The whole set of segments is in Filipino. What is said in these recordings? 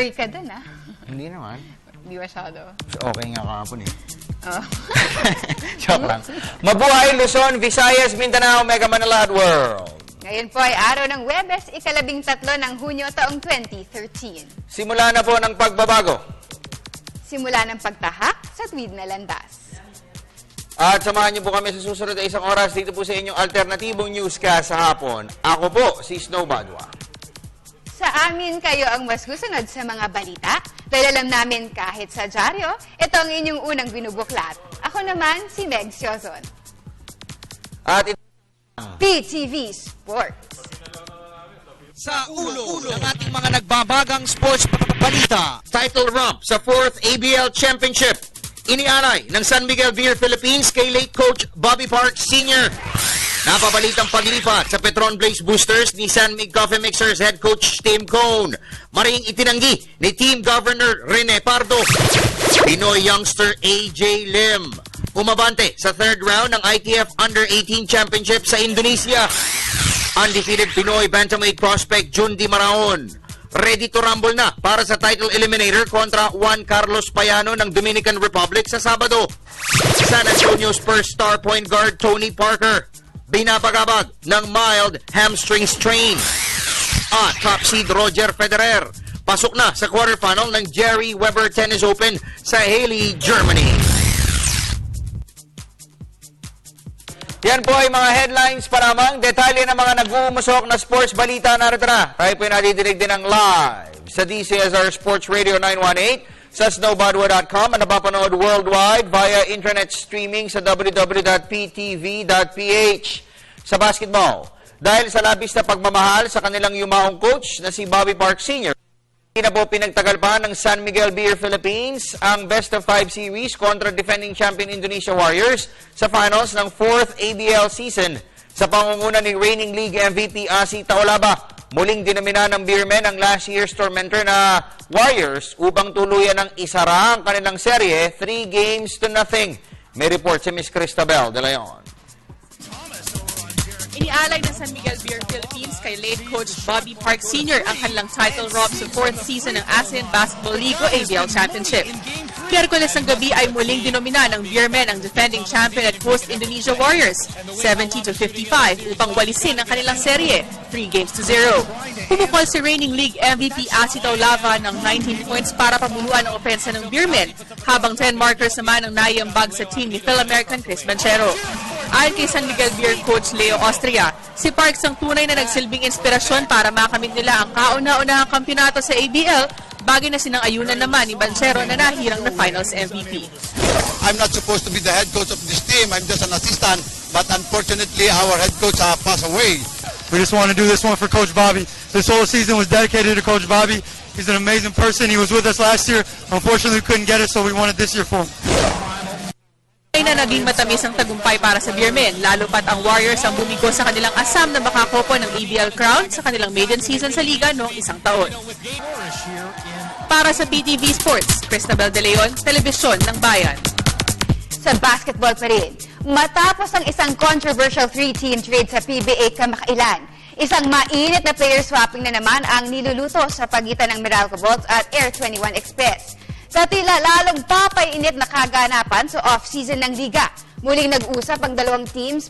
Worry ka dun, ah. Hindi naman. Hindi masyado. Okay nga kahapon eh. Oh. Joke lang. Mabuhay Luzon, Visayas, Mindanao, Mega Manila at World. Ngayon po ay araw ng Huwebes, ika-13 ng Hunyo taong 2013. Simula na po ng pagbabago. Simula ng pagtahak sa tuwid na landas. At samahan niyo po kami sa susunod na isang oras dito po sa inyong alternatibong newscast sa hapon. Ako po, si Snow Badwa. Sa amin kayo ang mas susunod sa mga balita. Dahil alam namin kahit sa dyaryo, ito ang inyong unang binubuklat. Ako naman, si Meg Siozon. At ito PTV Sports. Sa ulo ng ating mga nagbabagang sports balita. title romp sa 4th ABL Championship. Inialay ng San Miguel Beer Philippines kay late coach Bobby Park Sr. Napabalitang paglipat sa Petron Blaze Boosters ni San Mig Coffee Mixers head coach Tim Cone. Maring itinanggi ni Team Governor Rene Pardo. Pinoy youngster AJ Lim. Umabante sa third round ng ITF Under-18 Championship sa Indonesia. Undefeated Pinoy bantamweight prospect Jun Di Maraon. Ready to rumble na para sa title eliminator kontra Juan Carlos Payano ng Dominican Republic sa Sabado. San Antonio Spurs star point guard Tony Parker. Binabagabag ng mild hamstring strain. At top seed Roger Federer. Pasok na sa quarterfinal ng Jerry Weber Tennis Open sa Halle, Germany. Yan po ay mga headlines pa lamang. Detalye ng mga nag-uumusok na sports balita. Narito na. Tayo po yung nadidinig din ng live sa DCSR Sports Radio 918, sa snowbadwa.com, at napapanood worldwide via internet streaming sa www.ptv.ph. Sa basketball, dahil sa labis na pagmamahal sa kanilang yumaong coach na si Bobby Park Sr., hindi na po pinagtagal pa ng San Miguel Beer Philippines ang Best of 5 series kontra defending champion Indonesia Warriors sa finals ng 4th ABL season. Sa pangunguna ni reigning league MVP Asi Taolaba, muling dinamina ng Beermen ang last year's tormentor na Warriors upang tuluyan ng isara ang kanilang serye 3-0. May report si Miss Cristabel De Leon. Inialay ng San Miguel Beer Philippines kay late coach Bobby Park Sr. ang kanilang title romp sa 4th season ng ASEAN Basketball League o ABL Championship. Miyerkules ng gabi ay muling dinomina ng Beermen ang defending champion at host Indonesia Warriors 70-55 upang walisin ang kanilang serye 3-0. Pumukol si reigning league MVP Asi Taolaba ng 19 points para pamuluan ang opensa ng Beermen, habang 10 markers naman ang naiambag sa team ni Phil-American Chris Banchero. Ayon kay San Miguel Beer coach Leo Austria, si Parks ang tunay na nagsilbing inspirasyon para makamit nila ang kauna-unahang kampyonato sa ABL, bagay na sinang-ayunan naman ni Banchero na nahirang na finals MVP. I'm not supposed to be the head coach of this team. I'm just an assistant. But unfortunately, our head coach passed away. We just want to do this one for Coach Bobby. This whole season was dedicated to Coach Bobby. He's an amazing person. He was with us last year. Unfortunately, we couldn't get it, so we wanted this year for him. Ay na naging matamis ang tagumpay para sa Beermen, lalo pat ang Warriors ang bumigo sa kanilang asam na makakopo ng ABL crown sa kanilang maiden season sa liga noong isang taon. Para sa PTV Sports, Cristabel De Leon, Telebisyon ng Bayan. Sa basketball pa rin, matapos ang isang controversial 3-team trade sa PBA kamakailan, isang mainit na player swapping na naman ang niluluto sa pagitan ng Meralco Bolts at Air 21 Express. Sa tila lalong papainit na kaganapan sa off-season ng liga, muling nag-usap ang dalawang teams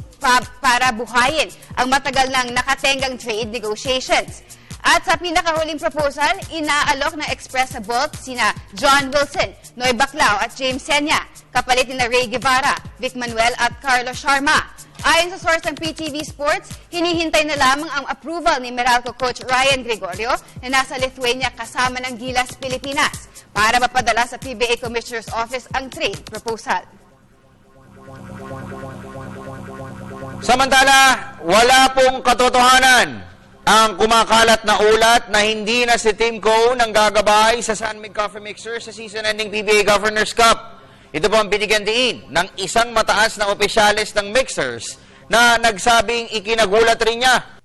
para buhayin ang matagal ng nakatenggang trade negotiations. At sa pinakahuling proposal, inaalok ng Express sa Bolts sina John Wilson, Noy Baclao at James Senya, kapalit ni Ray Guevara, Vic Manuel at Carlos Sharma. Ayon sa source ng PTV Sports, hinihintay na lamang ang approval ni Meralco coach Ryan Gregorio na nasa Lithuania kasama ng Gilas, Pilipinas para mapadala sa PBA Commissioner's Office ang trade proposal. Samantala, wala pong katotohanan ang kumakalat na ulat na hindi na si Tim Cone ang gagabay sa San Mig Coffee Mixer sa season-ending PBA Governor's Cup. Ito po ang binigyan diin ng isang mataas na opisyalis ng Mixers na nagsabing ikinagulat rin niya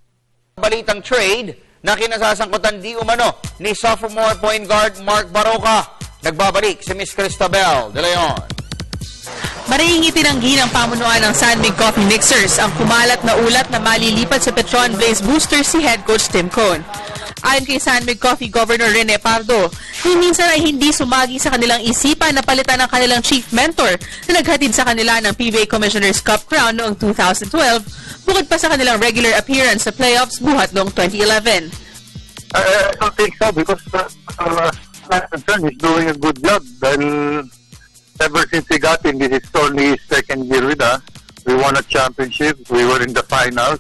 balitang trade na kinasasangkutan di umano ni sophomore point guard Mark Baroka. Nagbabalik si Miss Cristabel De Leon. Marihing itinanggi ng pamunuan ng San Mig Coffee Mixers ang kumalat na ulat na malilipat sa Petron Blaze Boosters si head coach Tim Cone. Ayon kay San Mig Coffee Governor Rene Pardo, minsan ay hindi sumagi sa kanilang isipan na palitan ang kanilang chief mentor na naghatid sa kanila ng PBA Commissioner's Cup crown noong 2012, bukod pa sa kanilang regular appearance sa playoffs buhat noong 2011. I don't think so because concern is doing a good job. Dahil ever since he got in, this is only his second year with us. We won a championship. We were in the finals.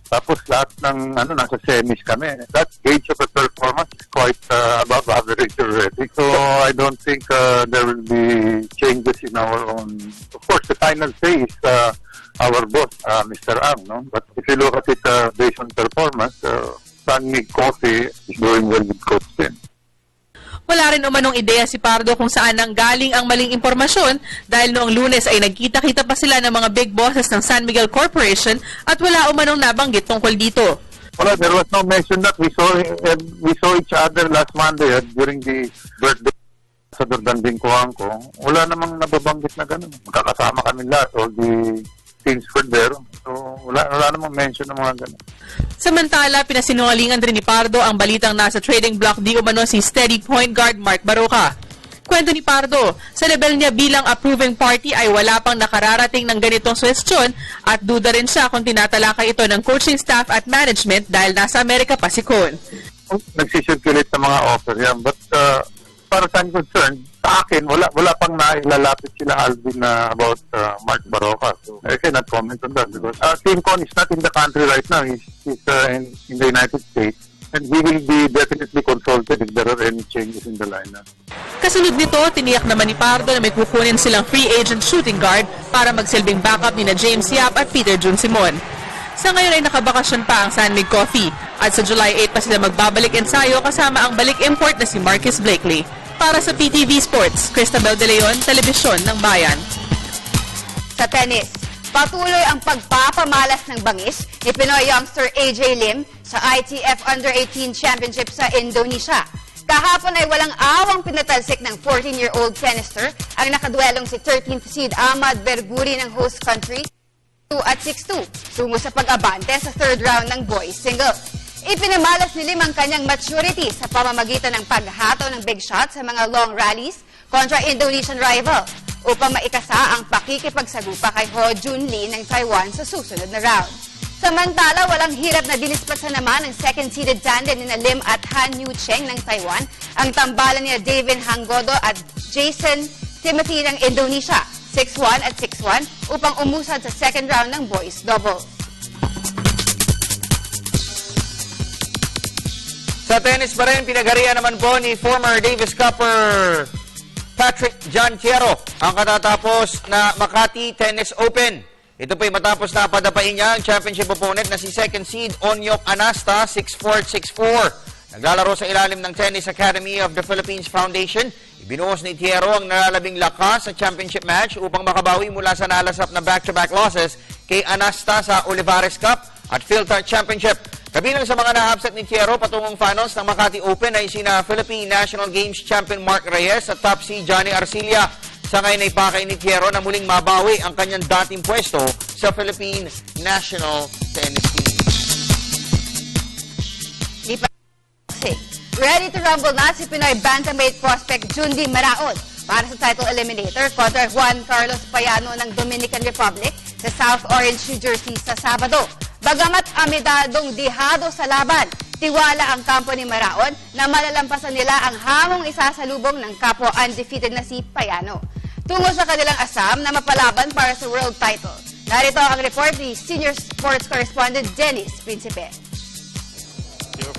Tapos lahat ng nasa semis kami. That gauge of the performance is quite above average already. So I don't think there will be changes in our own. Of course, the final say is our boss, Mr. Ang. No? But if you look at it based on performance, San Mig Coffee is doing well with Coach Tim. Wala rin umanong ideya si Pardo kung saan nanggaling ang maling impormasyon dahil noong Lunes ay nagkita-kita pa sila ng mga big bosses ng San Miguel Corporation at wala umanong nabanggit tungkol dito. Well, there was no mention that we saw each other last Monday during the birthday sa Danding Kuangko. Wala namang nababanggit na gano'n. Magkakasama kami lahat. All the teams were there. So, wala namang mention ng mga gano'n. Samantala, pinasinungalingan rin ni Pardo ang balitang nasa trading block di umano si steady point guard Mark Baroka. Kwento ni Pardo, sa level niya bilang approving party ay wala pang nakararating ng ganitong suwestyon at duda rin siya kung tinatalakay ito ng coaching staff at management dahil nasa Amerika pa si Con. Nagsisirculate sa mga offer yan. But para sa concerned, sa akin, wala pang nailalapit sila Alvin about Mark Baroka. So I cannot comment on that because Team Con is not in the country right now. He's in the United States. And he will be definitely consulted if there are any changes in the lineup. Kasunod nito, tiniyak naman ni Pardo na may kukunin silang free agent shooting guard para magsilbing backup ni na James Yap at Peter Jun Simon. Sa ngayon ay nakabakasyon pa ang San Mig Coffee at sa July 8 pa sila magbabalik ensayo kasama ang balik import na si Marcus Blakely. Para sa PTV Sports, Cristabel De Leon, Telebisyon ng Bayan. Sa tennis, patuloy ang pagpapamalas ng bangis ni Pinoy youngster AJ Lim sa ITF Under-18 Championship sa Indonesia. Kahapon ay walang awang pinatalsik ng 14-year-old tennister ang nakaduelong si 13th seed Ahmad Berguri ng host country 2 at 6-2 tungo sa pag-abante sa third round ng boys single. Ipinamalas ni Lim ang kanyang maturity sa pamamagitan ng paghataw ng big shot sa mga long rallies kontra Indonesian rival upang maikasa ang pakikipagsagupa kay Ho Jun Lee ng Taiwan sa susunod na round. Samantala, walang hirap na dinispatsa naman ng second-seeded tandem ni Lim at Han Yu Cheng ng Taiwan, ang tambalan ni David Hanggodo at Jason Timothy ng Indonesia, 6-1 at 6-1, upang umusad sa second round ng boys double. Sa tennis pa rin, pinagarian naman po ni former Davis Cupper Patrick John Tiero ang katatapos na Makati Tennis Open. Ito po'y matapos na padapain niya ang championship opponent na si second seed Onyok Anasta, 6-4 at 6-4. Naglalaro sa ilalim ng Tennis Academy of the Philippines Foundation. Ibinuhos ni Tiero ang nalalabing lakas sa championship match upang makabawi mula sa nalasap na back-to-back losses kay Anasta sa Olivares Cup at Philtart Championship. Kabilang sa mga na-upset ni Tiero patungong finals ng Makati Open ay sina Philippine National Games champion Mark Reyes at top seed Johnny Arcilla. Sa ngayon ay pakay ni Tiero na muling mabawi ang kanyang dating pwesto sa Philippine National Tennis Team. Ready to rumble na si Pinoy bantamweight prospect Jundi Maraon para sa title eliminator kontra Juan Carlos Payano ng Dominican Republic sa South Orange, New Jersey sa Sabado. Bagamat amidadong dihado sa laban, tiwala ang kampo ni Maraon na malalampasan nila ang hamong isasalubong ng kapwa undefeated na si Payano. Tungo sa kanilang asam na mapalaban para sa world title. Narito ang report ni senior sports correspondent Dennis Principe.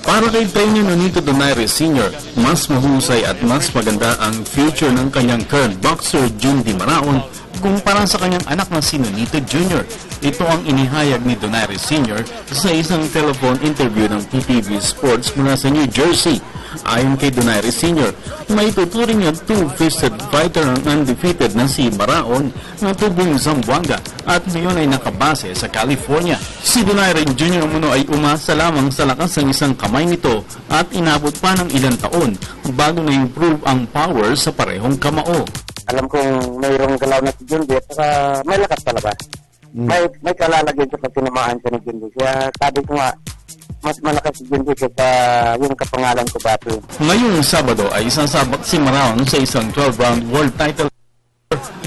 Para kay Peña Nonito Donaire Sr., mas mahusay at mas maganda ang future ng kanyang current boxer Jundi Maraon kumpara sa kanyang anak na si Nonito Jr. Ito ang inihayag ni Donaire Sr. sa isang telephone interview ng PTV Sports mula sa New Jersey. Ayon kay Donaire Sr., may tuturing niya two-fisted fighter ang undefeated na si Maraon na tubong Zamboanga at ngayon ay nakabase sa California. Si Donaire Jr. Muno ay umasa lamang sa lakas ng isang kamay nito at inabot pa ng ilang taon bago na-improve ang power sa parehong kamao. Alam kong mayroong galaw na si Jundi at saka may lakas talaga. May kalalagyan siya pag tinamaan siya ni Jundi. Kaya sabi ko nga, mas malakas si Jundy kaysa yung kapangalan ko dati. Ngayong Sabado ay isasabak si Maraon sa isang 12-round world title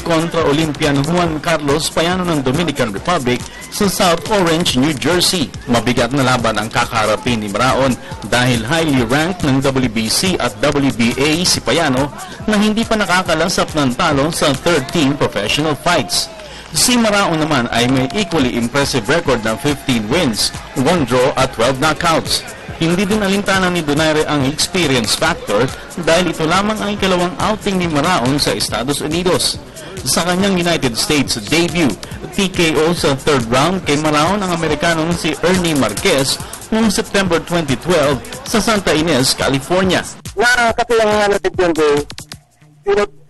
kontra Olympian Juan Carlos Payano ng Dominican Republic sa South Orange, New Jersey. Mabigat na laban ang kakaharapin ni Maraon dahil highly ranked ng WBC at WBA si Payano na hindi pa nakakalasap ng talo sa 13 professional fights. Si Maraon naman ay may equally impressive record ng 15 wins, 1 draw at 12 knockouts. Hindi din alintana ni Donaire ang experience factor dahil ito lamang ang ikalawang outing ni Maraon sa Estados Unidos. Sa kanyang United States debut, TKO sa third round kay Maraon ang Amerikanong si Ernie Marquez noong September 2012 sa Santa Ynez, California. Kasi yung si Jundy,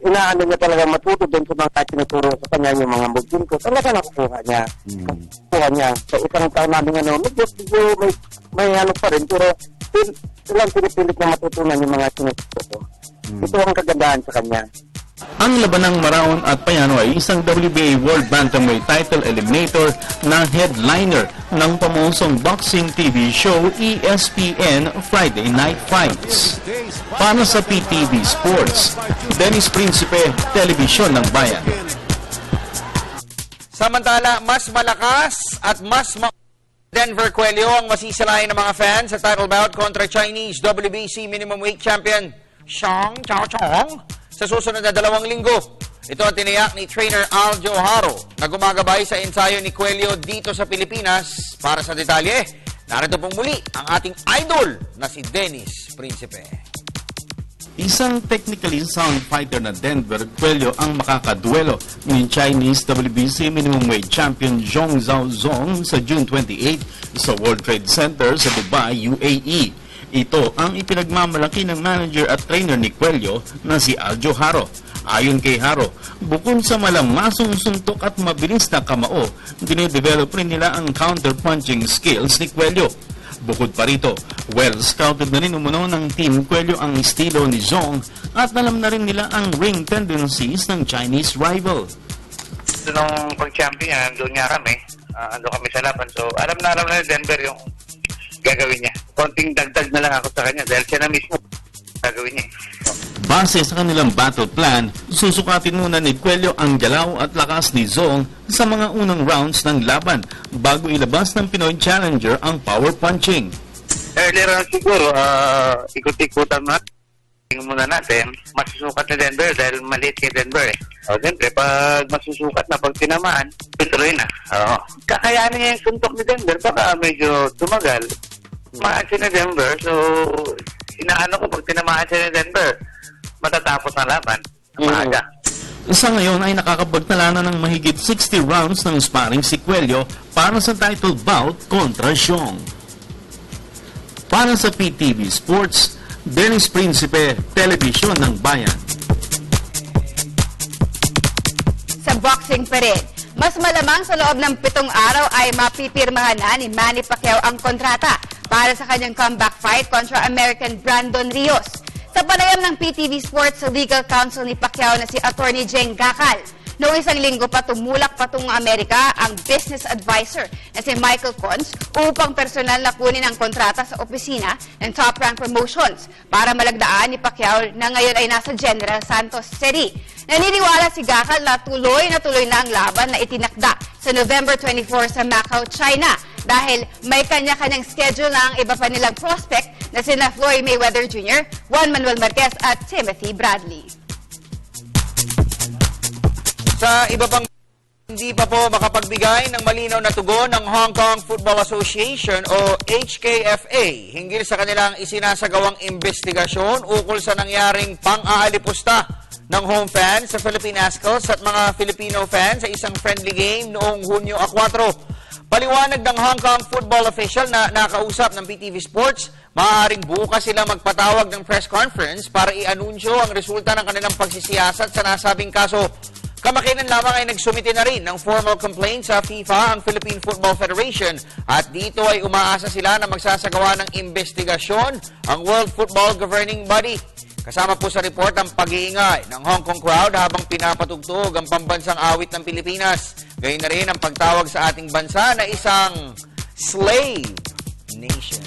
inaano niya talaga matuto din sa mga tinuturo sa kanya yung mga mugin ko. Talaga nakukuha niya. Nakukuha niya. Sa isang taon namin medyo may ano pa rin, pero silang pinipilit na matutunan yung mga tinuturo ko. Ito ang kagandahan sa kanya. Ang labanang Maraon at Payano ay isang WBA World Bantamweight Title Eliminator na headliner ng pamosong boxing TV show ESPN Friday Night Fights. Para sa PTV Sports, Dennis Principe, Telebisyon ng Bayan. Samantala, mas malakas at mas Denver Cuello ang masisilayan ng mga fans sa title bout kontra Chinese WBC minimum weight champion Xiang Chaochong sa susunod na 2 linggo. Ito ang tiniyak ni trainer Aljo Haro na gumagabay sa ensayo ni Cuello dito sa Pilipinas. Para sa detalye, narito pong muli ang ating idol na si Dennis Principe. Isang technically sound fighter na Denver Cuello ang makakaduelo ni Chinese WBC minimum weight champion Zhong Zhaozong sa June 28 sa World Trade Center sa Dubai, UAE. Ito ang ipinagmamalaki ng manager at trainer ni Cuello na si Aljo Haro. Ayon kay Haro, bukod sa malamasong suntok at mabilis na kamao, dinedevelop rin nila ang counter-punching skills ni Cuello. Bukod pa rito, well-scouted na rin umuno ng Team Cuello ang estilo ni Zhong at alam na rin nila ang ring tendencies ng Chinese rival. Nung pag-champion, doon nga kami. Ando kami sa laban. So, alam na ni Denver yung gagawin niya. Konting dagdag na lang ako sa kanya dahil siya na mismo gagawin niya. Base sa kanilang battle plan, susukatin muna ni Cuello ang galaw at lakas ni Zhong sa mga unang rounds ng laban bago ilabas ng Pinoy challenger ang power punching. Earlier on siguro, ikot-ikutan muna natin, masusukat ni Denver dahil maliit kay Denver eh. O, siyempre, pag masusukat na, pag tinamaan, tutuloy na. Kakayanin niya yung suntok ni Denver, baka medyo tumagal. Tumahan siya ni Denver, so inaano ko, pag tinamaan siya ni Denver, matatapos ang laban. Maaga. Sa ngayon ay nakakapagtala na ng mahigit 60 rounds ng sparring si Cuello para sa title bout kontra Xiong. Para sa PTV Sports, Dennis Principe, Telebisyon ng Bayan. Sa boxing pa rin, mas malamang sa loob ng 7 araw ay mapipirmahan na ni Manny Pacquiao ang kontrata para sa kanyang comeback fight kontra American Brandon Rios. Sa panayam ng PTV Sports sa legal counsel ni Pacquiao na si Attorney Jeng Gacal, noong isang linggo pa tumulak patungong Amerika ang business advisor na si Michael Cons upang personal na kunin ang kontrata sa opisina ng Top Rank Promotions para malagdaan ni Pacquiao na ngayon ay nasa General Santos City. Naniniwala si Gacal na tuloy na ang laban na itinakda sa November 24 sa Macau, China dahil may kanya-kanyang schedule na ang iba pa nilang prospect na sina Floyd Mayweather Jr., Juan Manuel Marquez at Timothy Bradley. Sa iba pang hindi pa po makapagbigay ng malinaw na tugon ng Hong Kong Football Association o HKFA hinggil sa kanilang isinasagawang investigasyon ukol sa nangyaring pang-aalipusta ng home fans sa Philippine Ascals at mga Filipino fans sa isang friendly game noong Hunyo 4. Paliwanag ng Hong Kong football official na nakausap ng PTV Sports, maaaring bukas sila magpatawag ng press conference para i-anunsyo ang resulta ng kanilang pagsisiyasat sa nasabing kaso. Kamakilan lamang ay nagsumite na rin ng formal complaint sa FIFA ang Philippine Football Federation at dito ay umaasa sila na magsasagawa ng investigasyon ang World Football Governing Body. Kasama po sa report ang pag-iingay ng Hong Kong crowd habang pinapatugtog ang pambansang awit ng Pilipinas. Gayon na rin ang pagtawag sa ating bansa na isang slave nation.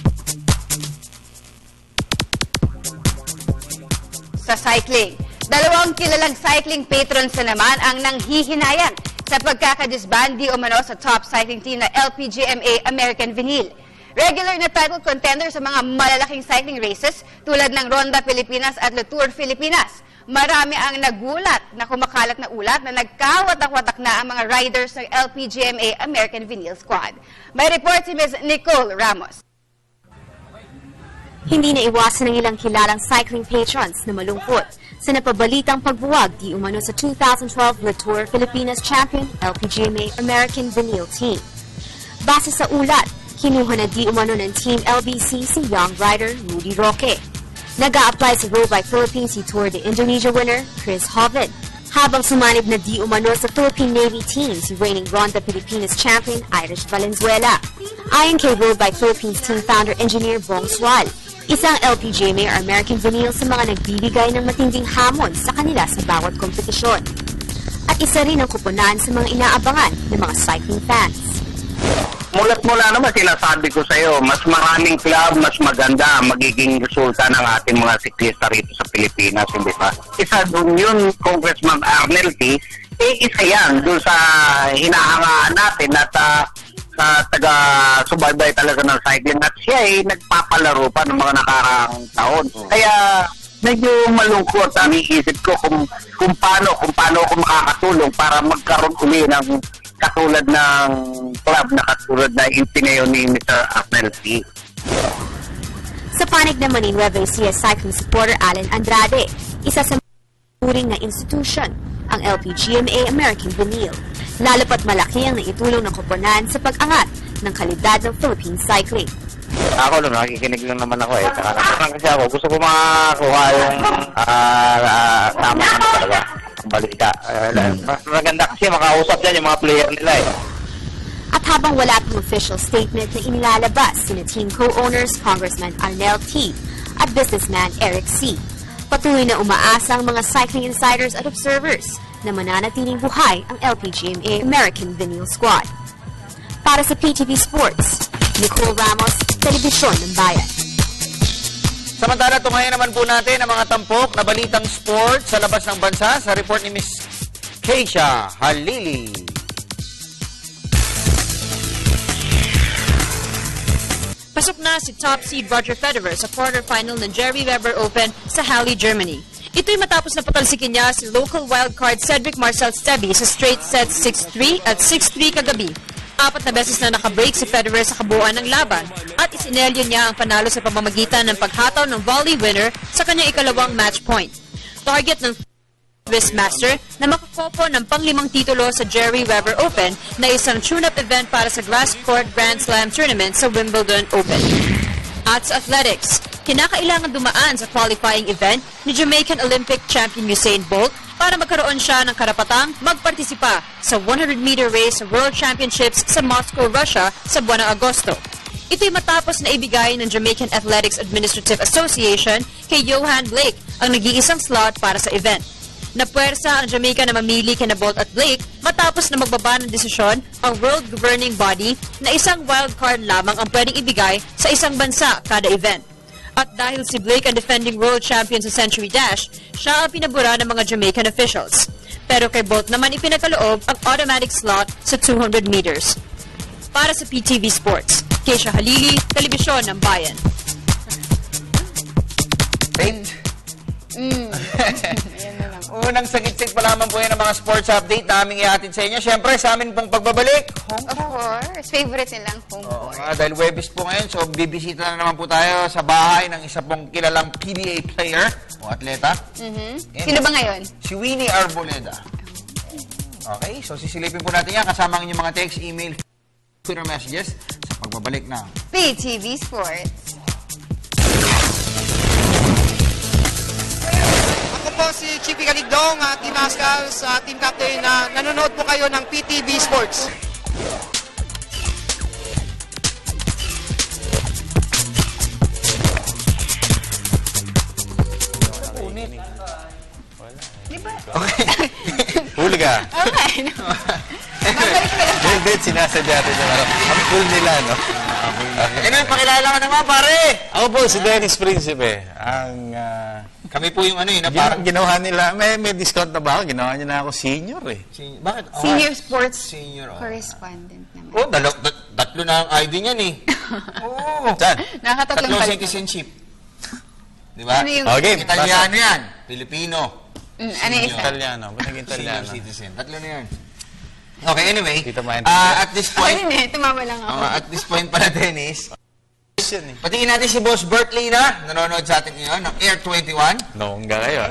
sa cycling. Dalawang kilalang cycling patrons na naman ang nanghihinayang sa pagkakadisband di umano sa top cycling team na LPGMA American Vinyl. Regular na title contender sa mga malalaking cycling races tulad ng Ronda Pilipinas at Le Tour Filipinas. Marami ang nagulat na kumakalat na ulat na nagkawatak-watak na ang mga riders ng LPGMA American Vinyl Squad. May report si Ms. Nicole Ramos. Hindi na iwasan ng ilang kilalang cycling patrons na malungkot sa napabalitang pagbuwag di umano sa 2012 Le Tour Filipinas champion LPGMA American Vinyl Team. Base sa ulat, kinuha na di umano ng Team LBC si young rider Rudy Roque. Nag-a-apply sa Road Bike Philippines si Tour de Indonesia winner Chris Hoven. Habang sumanib na di umano sa Philippine Navy team si reigning Ronda Pilipinas champion Irish Valenzuela. Ayon kay Road Bike Philippines team founder engineer Bong Sual, isang LPGMA or American Vinyl sa mga nagbibigay ng matinding hamon sa kanila sa bawat kompetisyon. At isa rin ang kuponan sa mga inaabangan ng mga cycling fans. Mulat-mula naman sinasabi ko sa iyo, mas maraming club, mas maganda ang magiging resulta ng ating mga siklista rito sa Pilipinas, hindi ba? Isa doon yun, Congressman Arnel T, isa yan doon sa hinahangaan natin at sa taga-subaybay talaga ng cycling at siya ay nagpapalaro pa ng mga nakaraang taon. Kaya medyo malungkot ang iisip ko kung paano ako makakatulong para magkaroon uli ng katulad ng club na katulad na itinayo ni Mr. Arnel T. Sa panig naman ni Nueva Ecija cycling supporter Alan Andrade, isa sa turing na institution ang LPGMA American Vinyl. Lalo pat malaki ang naitulong ng koponan sa pag-angat ng kalidad ng Philippine cycling. Ako lang, nakikinig lang naman ako Saka naman kasi ako, gusto ko makakuha yung tama naman talaga. Ang balita. Mas maganda kasi makausap yan yung mga player nila At habang wala pang official statement na inilalabas sina team co-owners Congressman Arnel T. at businessman Eric C., patuloy na umaasa ang mga cycling insiders at observers na mananatiling buhay ang LPGMA American Vinyl Squad. Para sa PTV Sports, Nicole Ramos, Telebisyon ng Bayan. Samantala, tungayan naman po natin ang mga tampok na balitang sport sa labas ng bansa sa report ni Ms. Keisha Halili. Pasok na si top seed Roger Federer sa quarterfinal ng Jerry Weber Open sa Halle, Germany. Ito'y matapos na patalsikin niya si local wildcard Cedric Marcel Stebbi sa straight sets 6-3 at 6-3 kagabi. 4 na beses na nakabreak si Federer sa kabuuan ng laban at isinelyo niya ang panalo sa pamamagitan ng paghataw ng volley winner sa kanyang ikalawang match point. Target ng Swiss Master na makakopo ng pang-5 titulo sa Jerry Weber Open na isang tune-up event para sa grass court Grand Slam tournament sa Wimbledon Open. At sa athletics, kinakailangan dumaan sa qualifying event ni Jamaican Olympic champion Usain Bolt para magkaroon siya ng karapatang magpartisipa sa 100-meter race sa World Championships sa Moscow, Russia sa buwan ng Agosto. Ito'y matapos na ibigay ng Jamaican Athletics Administrative Association kay Johan Blake ang nag-iisang slot para sa event. Napuwersa ang Jamaica na mamili kina Bolt at Blake matapos na magbaba ng desisyon ang World Governing Body na isang wildcard lamang ang pwedeng ibigay sa isang bansa kada event. At dahil si Blake ang defending world champion sa Century Dash, siya ang pinabura ng mga Jamaican officials. Pero kay Bolt naman ipinagkaloob ang automatic slot sa 200 meters. Para sa PTV Sports, Keisha Halili, Telebisyon ng Bayan. Unang sagit-sig pa lamang po yan ang mga sports update na aming ihatid sa inyo. Siyempre, sa amin pong pagbabalik, home Of course, favorite nilang home court. dahil Webis po ngayon, so bibisita na naman po tayo sa bahay ng isa pong kilalang PBA player o atleta. Sino ba ngayon? Si Winnie Arboleda. Okay, so sisilipin po natin yan kasama ang inyong mga text, email, Twitter messages sa pagbabalik ng PTV Sports. Ako po si Chippy Caligdong, Team Ascals, team captain na nanonood po kayo ng PTV Sports. Okay. Huli ka. Okay. Hindi, sinasadya natin yung ang cool nila, no? Pakilala ka naman, pare! Ako po si Dennis Principe, ang Kami po yung ano na Parang parang... ginawa nila, may discount na ba ako? Ginawa niya na ako senior eh. Bakit? Oh, Senior sports Senior, oh. correspondent naman. Oh, tatlo na ang ID niyan eh. Oo. Saan? Nakatatlong Tatlong pala. citizenship. Di ba? Ano yung... Okay, Italiano yan. Pilipino. ano yung isa? Italiano. Ba't naging Senior Italiano? citizen. Tatlo na yan. Okay, anyway. Dito maintindihan. At this Ako point, rin eh, tumama lang ako. at this point pala, Dennis, Yan eh. patingin natin si Boss Bert Lina, nanonood sa atin ngayon, ng Air 21. Noong kayo.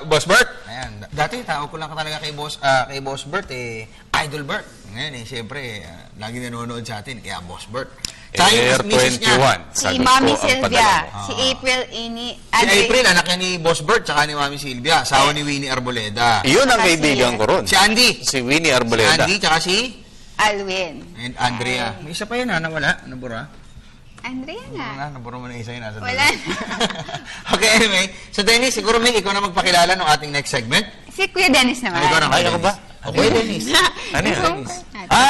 Boss Bert, ayan. Dati, tawag ko lang talaga kay Boss Bert, Idol Bert. Ngayon siyempre, lagi nanonood sa atin, kaya Boss Bert. Tsaka yung Air misis niya, 21. Si Sagot Mami ko ang Sylvia, padala mo. si April, Si April, anak niya ni Boss Bert, tsaka ni Mami Sylvia, asawa ni Winnie Arboleda. Iyon ang Kasi- kaibigan ko ron. Si Andy. Si Winnie Si Arboleda. Andy, tsaka si Alwin. and Andrea. May isa pa yun nawala, nabura. Andrea nga. Nabura mo na isa yun. Wala. Okay, anyway. So Dennis, siguro may ikaw na magpakilala ng ating next segment. Si Kuya Dennis naman. Ikaw na. Ay, ako ba? Okay, Dennis. Ano yan? Dennis.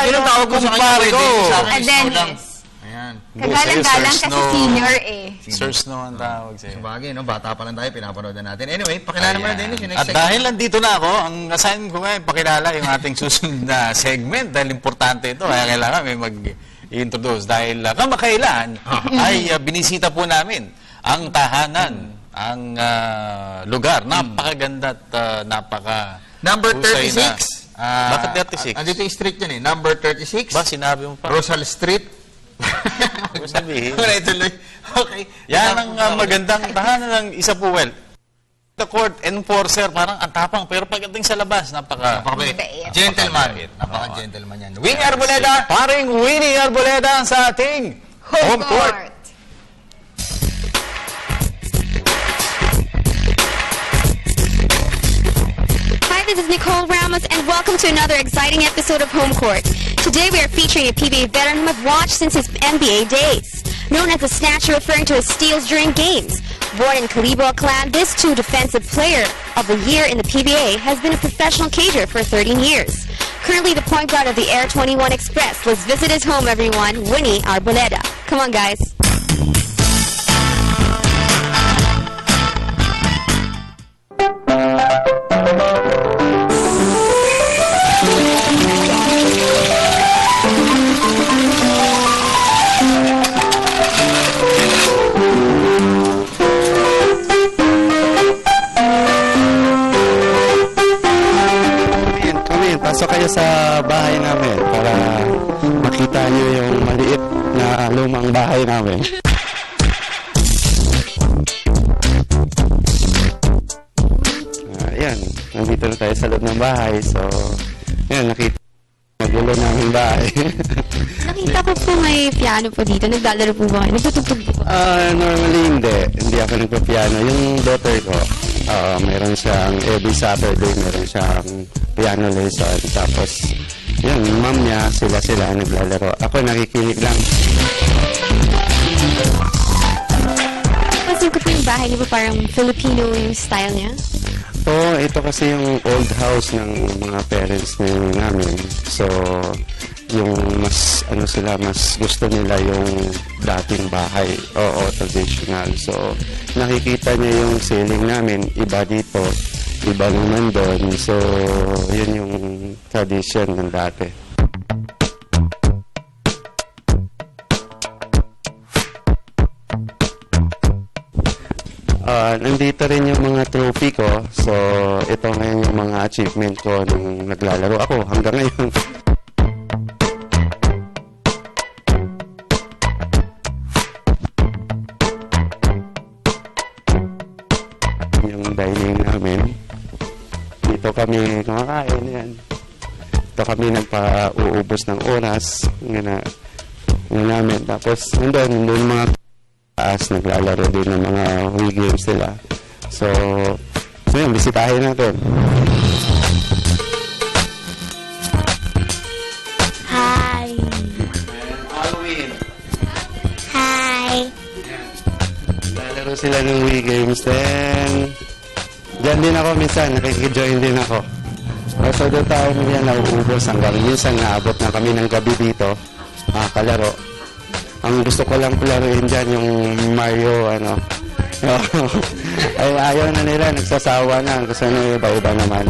Yun ang tawag ko sa kumpare ko. Sa akin, Ah, Snow lang. Dennis. Ayan. Kagalang-galang Sir kasi Snow. senior eh. Sir Snow ang tawag sa'yo. Sabagay, no? Bata pa lang tayo, pinapanood na natin. Anyway, pakilala mo na, Dennis, yung next At segment. dahil nandito na ako, ang assignment ko ngayon, pakilala yung ating susunod na segment dahil importante ito. Kaya kailangan may mag-introduce. Dahil kamakailan ay binisita po namin ang tahanan, ang lugar. Napakaganda at napaka... Number husay na. 36. Bakit 36? Andito yung street yun eh. Number 36. Ba, sinabi mo pa. Rosal Street. Huwag sabihin. Wala ituloy. Okay. Yan ang magandang tahanan ng isa po, well, the court enforcer, parang ang tapang, pero pagdating sa labas, Napakabait. Napakabait. Gentleman. Napaka-gentleman yan. Winnie Arboleda. Paring Winnie Arboleda sa ating home court. Hi, this is Nicole Ramos, and welcome to another exciting episode of Home Court. Today we are featuring a PBA veteran whom I've watched since his NBA days. Known as the Snatcher, referring to his steals during games. Born in Kalibo clan, this two defensive player of the year in the PBA has been a professional cager for 13 years. Currently the point guard of the Air 21 Express. Let's visit his home, everyone, Winnie Arboleda. Come on, guys. Pasok kayo sa bahay namin para makita nyo yung maliit na lumang bahay namin. Ayan, nandito na tayo sa loob ng bahay. So, ayan, nakita magulo namin bahay. Nakita ko po may piano po dito. Naglalaro po ba kayo? Nagtutugtog po ba? Normally hindi. Hindi ako nagpa-piano. Yung daughter ko, meron siyang every Saturday, meron siyang piano lesson. Tapos, yun, mom niya, sila naglalaro. Ako nakikinig lang. Pansin ko po yung bahay niyo po parang Filipino yung style niya. Oo, ito kasi yung old house ng mga parents namin. So, yung mas gusto nila yung dating bahay. Oo, traditional. So, nakikita niya yung ceiling namin, iba dito, iba naman doon. So, yun yung tradition ng dati. Nandito rin yung mga trophy ko. So, ito ngayon yung mga achievement ko nung naglalaro ako hanggang ngayon. Yung dining namin. Dito kami kumakain. Yan. Dito kami nagpa-uubos ng oras. Nga namin. Tapos, nandun mga taas, naglalaro din ng mga Wii games nila. So, yun, bisitahin natin. Hi. Halloween. Hi. Naglalaro sila ng Wii games. Then, dyan din ako minsan, nakikijoin din ako. So, doon tayo yan nauubos hanggang minsan naabot na kami ng gabi dito, kalaro. Ang gusto ko lang palaruin dyan yung Mario, Ay, ayaw na nila, nagsasawa na. Kasi iba-iba naman.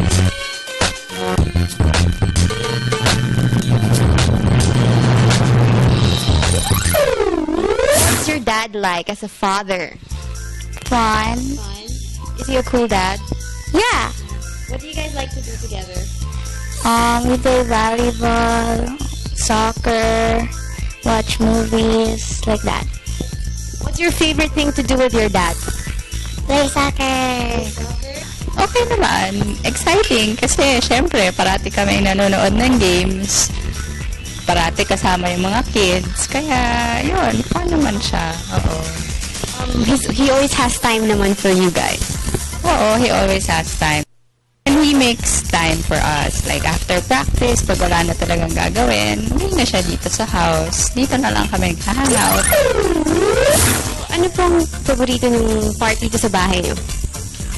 What's your dad like as a father? Fun. Is he a cool dad? Yeah. What do you guys like to do together? We play volleyball, soccer, watch movies, like that. What's your favorite thing to do with your dad? Play soccer. Okay naman. Exciting kasi syempre parati kami nanonood ng games. Parati kasama yung mga kids. Kaya yun, fun naman siya. Oo. He always has time naman for you guys. Oo, he always has time. And he makes time for us. Like after practice, pag wala na talagang gagawin, hindi na siya dito sa house. Dito na lang kami nag-hangout. Ano pong paborito ng part dito sa bahay niyo?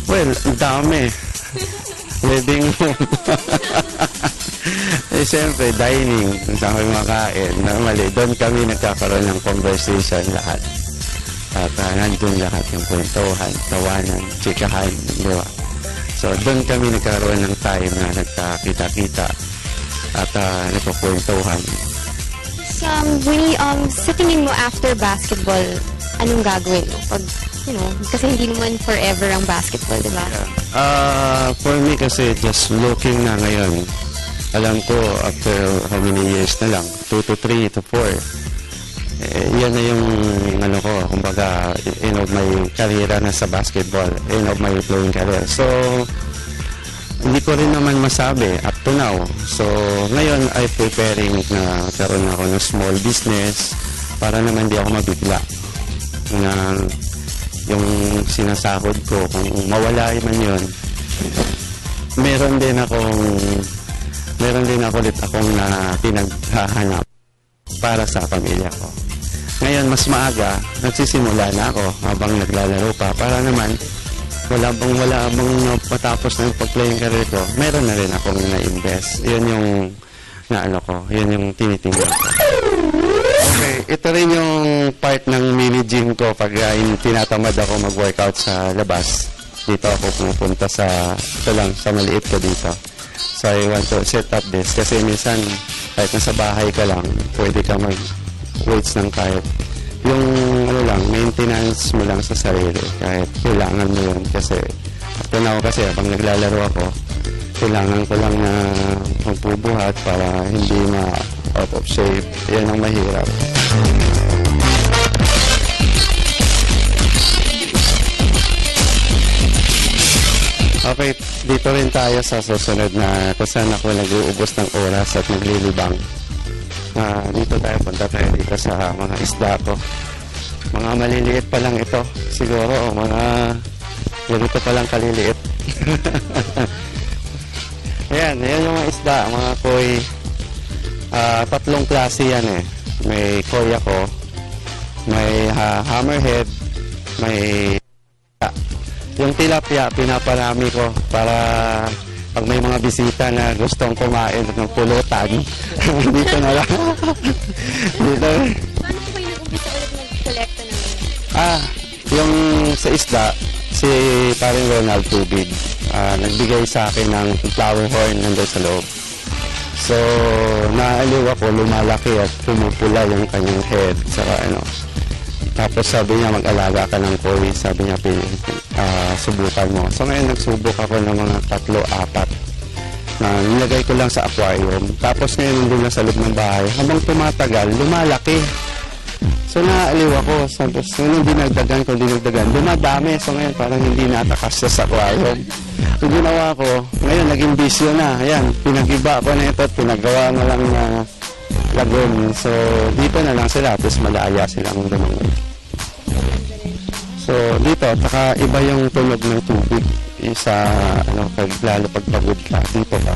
Well, ang dami. Living room. Eh, siyempre, dining. Kung saan kami makain. Normally, doon kami nagkakaroon ng conversation lahat. At nandun lahat yung kwentuhan, tawanan, chikahan, di ba? So, doon kami nagkaroon ng time na nagkakita-kita at nagkukwentuhan. So, sa tingin mo after basketball, anong gagawin mo? Pag, kasi hindi naman forever ang basketball, di ba? For me kasi, just looking na ngayon, alam ko after how many years na lang, 2 to 3 to 4, yan na yung kumbaga, end of my career na sa basketball, end of my playing career. So, hindi ko rin naman masabi up to now. So, ngayon ay preparing na karoon ako ng small business para naman di ako mabigla na yung sinasahod ko, kung mawala man yun, meron din ulit akong na pinaghahanap para sa pamilya ko. Ngayon, mas maaga, nagsisimula na ako habang naglalaro pa para naman wala bang matapos ng pag-playing career ko, meron na rin akong na-invest. Yun yung yun yung tinitingnan ko. Okay, ito rin yung part ng mini gym ko pag tinatamad ako mag-workout sa labas. Dito ako pupunta sa maliit ko dito. So I want to set up this kasi minsan kahit nasa bahay ka lang, pwede ka mag-weights ng kahit yung maintenance mo lang sa sarili kahit kailangan mo yun kasi after now kasi pag naglalaro ako, kailangan ko lang na magbubuhat para hindi na out of shape. Yan ang mahirap. Okay, dito rin tayo sa susunod na kung saan ako nag-uubos ng oras at naglilibang. Dito tayo, punta tayo dito sa mga isda ko. Mga maliliit pa lang ito. Siguro, ganito pa lang kaliliit. Ayan yung mga isda, mga koi. Tatlong klase yan eh. May koi ako, may hammerhead, may yung tilapia, pinaparami ko para pag may mga bisita na gustong kumain ng pulutan, dito na lang. Dito. Paano po kayo nag-umpisa ulit mag-collecta ng yung sa isda, si paring Ronald Tubig, nagbigay sa akin ng flower horn nandun sa loob. So, naaliw ako, lumalaki at pumupula yung kanyang head. Saka tapos sabi niya, mag-alaga ka ng koi. Sabi niya, subukan mo. So ngayon, nagsubok ako ng mga 3-4 na nilagay ko lang sa aquarium. Tapos ngayon, nandun na sa loob ng bahay. Habang tumatagal, lumalaki. So naaliw ako. Tapos nung dinagdagan, dumadami. So ngayon, parang hindi natakas sa aquarium. So ginawa ko, ngayon, naging bisyo na. Ayan, pinag-iba ko na ito at pinagawa na lang na lagoon. So, dito na lang sila. Tapos malaya silang lumangoy. So, dito, taka iba yung tunog ng tubig. Isa, lalo pag pagod ka. Dito ka.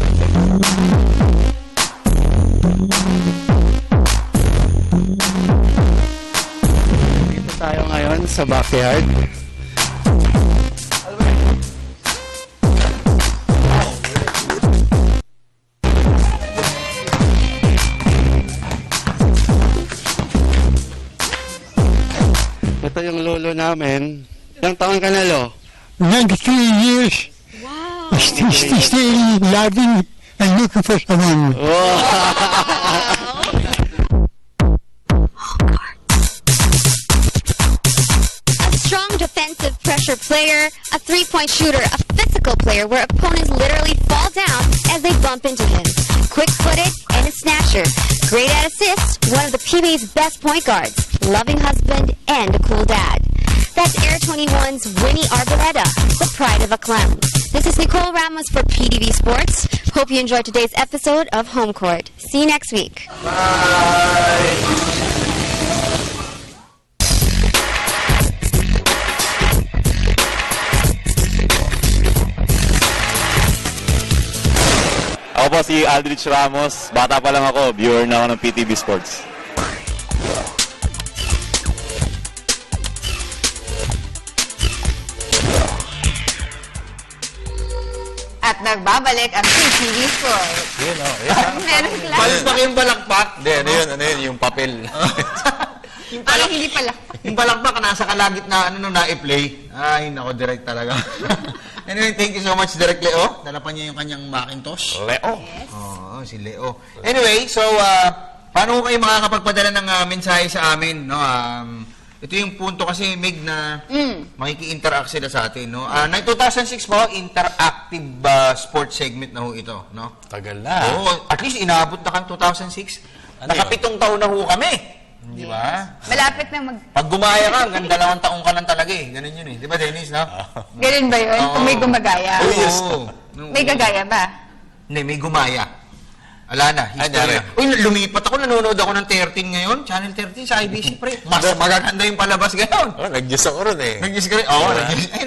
Dito tayo ngayon sa backyard. Ito yung lolo namin. Ilang taon ka na, Lo? 93 years. Wow. Still loving and looking for someone. A strong defensive pressure player, a three-point shooter, a physical player where opponents literally fall down as they bump into him. Quick-footed and a snatcher. Great at assists, one of the PBA's best point guards. Loving husband and a cool dad. That's Air 21's Winnie Arboleda, the pride of a clown. This is Nicole Ramos for PTV Sports. Hope you enjoyed today's episode of Home Court. See you next week. Ako po si Aldrich Ramos. Bata pa lang ako, viewer na ako ng PTV Sports. At nagbabalik ang PTV Sports. Yun, Meron lang. Palpak yung balakpak. Hindi, ano yun, yung papel. Parang hindi pala. Yung balakpak, nasa kalagitnaan nung na-play. Ay, nako, direct talaga. Anyway, thank you so much, Direct Leo. Dala pa niya yung kanyang Macintosh. Leo. Oo, si Leo. Anyway, so, paano kayo makakapagpadala ng mensahe sa amin? No? Ito yung punto kasi, Mig, na makiki-interact sila sa atin. No? 2006 po, interactive sports segment na ho ito. No? Tagal na. Oo, at least inaabot na kang 2006. Nakapitong taon na ho kami. Di ba? Malapit na Pag gumaya ka, hanggang 2 taong ka lang talaga eh. Ganun yun eh. Di ba, Dennis, no? Ganun ba yun? Kung may gumagaya? Oo. May gagaya ba? Hindi, may gumaya. Ala na, history na. Uy, lumipat ako, nanonood ako ng 13 ngayon. Channel 13 sa IBC, pre. Mas magaganda yung palabas ngayon. Oh, nag-news ako ron eh. Nag-news ka rin? Oo,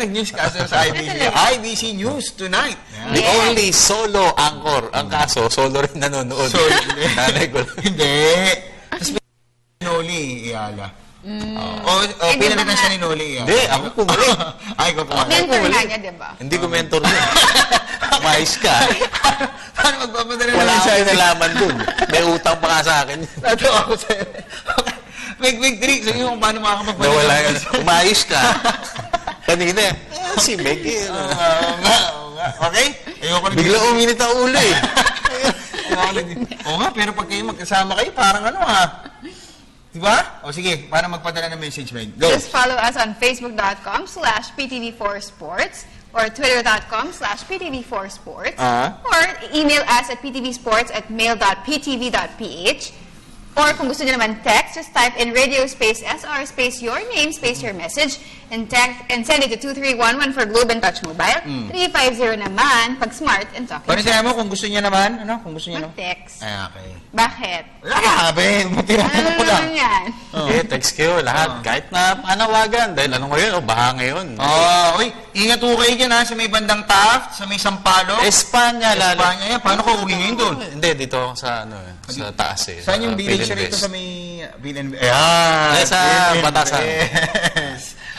nag-news ka sa IBC. IBC News Tonight. The only solo anchor. Ang kaso, solo rin nanonood. Solo, hindi. Nanay ko. Hindi. Tapos may Noli Iala. Pinalitan siya ni Noli Iala. Hindi, ako pumalit. Ay, ikaw pumalit. Mentor nga niya, di ba? Hindi ko mentor yun. Mais ka. Paano magpapadala Wala naman akong nalaman dun. May utang pa nga sa akin. Natawa ako sa'yo. Okay. Meg, Trick, sabi mo kung paano makakapagpadala. Nawala yun. Umayos ka. Kanina, si Meg. Oo nga. Okay? Ayoko na. Bigla uminit ang ulo eh. Oo nga, pero pag kayo magkasama kayo, parang ano ha? Diba? O sige, paano magpadala ng message, Meg? Go. Just follow us on facebook.com/PTV4Sports or twitter.com/PTV4Sports or email us at ptvsports@mail.ptv.ph. Or kung gusto niyo naman text, just type in radio space SR space your name space your message and text and send it to 2311 for Globe and Touch Mobile. 350 naman pag smart and talking. Paano sinabi mo kung gusto niya naman? Ano? Kung gusto niya naman? Mag-text. Ay, okay. Bakit? Grabe! Matirahan ko lang. Ano yan? Okay, text kayo lahat. Kahit na panawagan. Dahil ano ngayon? O baha ngayon. Uy, ingat po kayo dyan ha, sa may bandang Taft, sa may Sampaloc. Espanya lalo. Espanya yan. Paano ko uwi ngayon doon? Hindi, dito ako sa sa taas eh. Saan yung village siya rito sa may Bill and Ayan! Sa Batasan.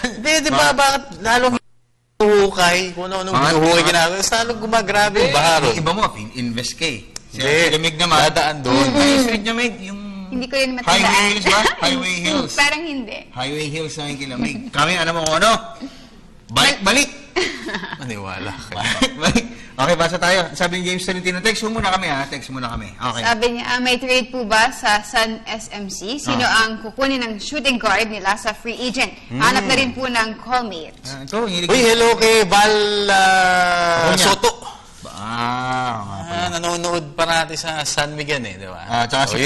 Hindi, di ba? Bakit lalong huhukay? Kung ano-anong hinuhukay ginagawa. Lalong gumagrabe yung baharo. Iba mo, invest ka eh. Hindi, Mig naman. dadaan doon. Ay, street niya, Mig. Yung Hindi ko rin matandaan. Highway Hills ba? Highway Hills. Parang hindi. Highway Hills na yung kilamig. Kami, alam mo kung ano? Balik! Maniwala kayo. Balik. Okay, basa tayo. Sabi ni James Tolentino, text mo muna kami ha. Text muna kami. Okay. Sabi niya, may trade po ba sa Sun SMC? Sino ang kukunin ng shooting guard nila sa free agent? Hanap na rin po ng callmate. Ito, Uy, hello kay Val Soto. Nanonood pa natin sa San Miguel eh, di ba? Tsaka si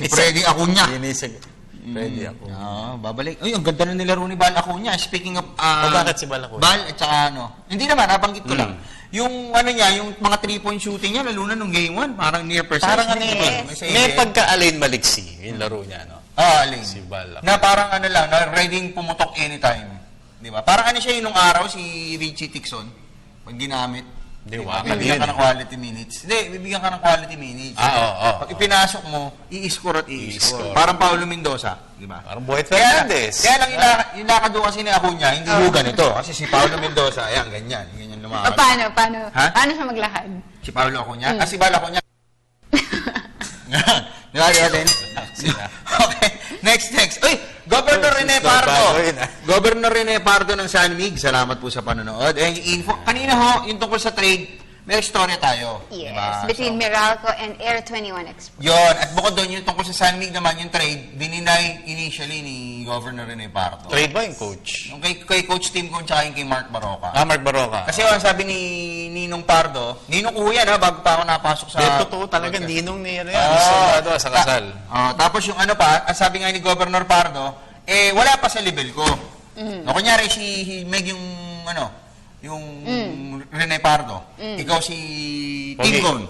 Freddy Acuña. Freddy Acuña. Babalik. Uy, ang ganda na nilaro ni Bal Acuña. Speaking of... bakit si Bal Acuña? Bal at saka ano. Hindi naman, nabanggit ko lang. Yung ano niya, yung mga 3-point shooting niya, lalo na nung game 1, parang near precise. Parang ano yun. May pagka-Alain Maliksi, yung laro niya, no? Alain. Si Bal Acuña. Na parang ano lang, na ready pumutok anytime. Di ba? Parang ano siya yung nung araw, si Richie Tixon, pag ginamit. Hindi, bibigyan ka ng quality minutes. Hindi, bibigyan ka ng quality minutes. Pag ipinasok mo, i-score at i-score. Parang Paulo Mendoza, di ba? Parang Boyd Fernandez. Kaya lang yung lakad doon kasi ni Acuña, hindi ho ganito. Kasi si Paulo Mendoza, ayan, ganyan lumakad. Paano? Paano siya maglakad? Si Paulo Acuña? Si Bal Acuña. Di ba, din? Okay, next. Uy, Governor Rene Pardo. bago yun, ah. Governor Rene Pardo ng San Mig, salamat po sa panonood. Eh, yung info, kanina ho, yung tungkol sa trade, may istorya tayo. Yes, Diba? between Meralco and Air 21 Express. Yun, at bukod doon, yung tungkol sa San Mig naman, yung trade, dininay initially ni Governor Rene Pardo. Trade ba yung coach? Yung kay Coach Tim Con, tsaka yung kay Mark Baroka. Mark Baroka. Kasi ang sabi ni Ninong Pardo, Ninong ko yan ha, bago pa ako napasok sa... Totoo talaga, ninong ni ano yan. Sa kasal. Tapos yung ano pa, ang sabi nga ni Governor Pardo, wala pa sa level ko. No, kunyari si Meg yung Rene Pardo. Ikaw si Tim Con.